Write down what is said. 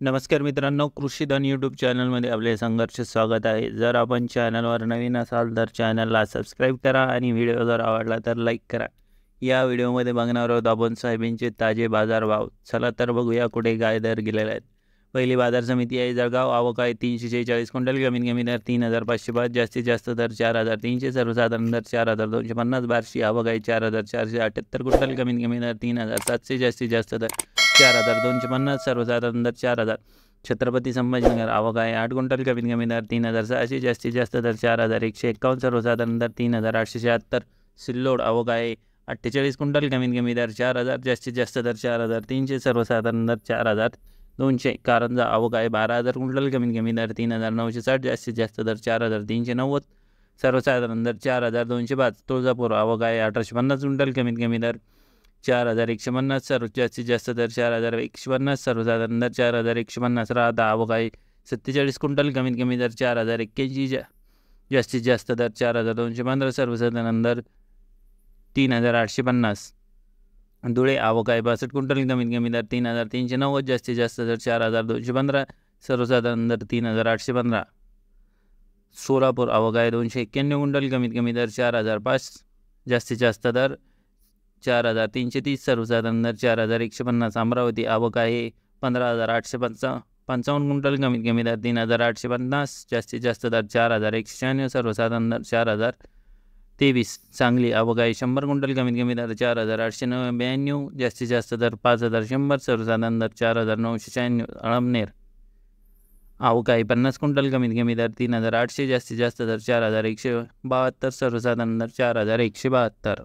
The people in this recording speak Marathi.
नमस्कार मित्रांनो, कृषीधन यूट्यूब चॅनलमध्ये आपले संघर्ष स्वागत आहे। जर आपण चॅनलवर नवीन असाल तर चॅनलला सबस्क्राईब करा आणि व्हिडिओ जर आवडला तर लाईक करा। या व्हिडिओमध्ये बघणार आहोत आपण सोयाबीनचे ताजे बाजारभाव। चला तर बघूया कुठे काय दर गेलेले आहेत। पहिली बाजार समिती आहे जळगाव। आवक आहे 346 क्विंटल, कमीत कमी दर 3505, जास्तीत जास्त दर 4300, सर्वसाधारण दर 4250। बार्शी आवक आहे 4478 क्विंटल, कमीत कमी दर 3700, जास्तीत जास्त दर 4250, सर्वसाधारण दर 4000। छत्रपती संभाजीनगर आवक आहे 8 क्विंटल, कमीत कमी दर 3600, जास्तीत जास्त दर 4151, सर्वसाधारण दर 3876। सिल्लोड आवक आहे 48 क्विंटल, कमीत कमी दर 4000, जास्तीत जास्त दर 4300, सर्वसाधारण दर 4200। कारंजा आवक आहे 12000 क्विंटल, कमीत कमी दर 3960, जास्तीत जास्त दर 4390, सर्वसाधारण दर 4205। तुळजापूर आवक आहे 1850 क्विंटल, कमीत कमी दर 4150, जास्तीत जास्त दर 4150, सर्वसाधारण दर 4150। राहता आवक आहे 47 क्विंटल, कमीत कमी दर 4081, जास्तीत जास्त दर 4215, सर्वसाधारण दर 3850। धुळे आवक आहे 62 क्विंटल, कमीत कमी दर 3390, जास्तीत जास्त दर 4215, सर्वसाधारण दर 3815। सोलापूर आवक आहे 291 क्विंटल, कमीत कमी दर 4005, जास्तीत जास्त दर 4330, सर्वसाधारण दर 4150। अमरावती आवक आहे 15855 क्विंटल, कमीत कमी दर 3850, जास्तीत जास्त दर 4196, सर्वसाधारण दर 4023। सांगली आवक आहे 100 क्विंटल, कमीत कमी दर 4892, जास्तीत जास्त दर 5100, सर्वसाधारण दर 4996। अळमनेर आवक आहे 50 क्विंटल, कमीत कमी दर 3800, जास्तीत जास्त दर 4172, सर्वसाधारण दर 4172।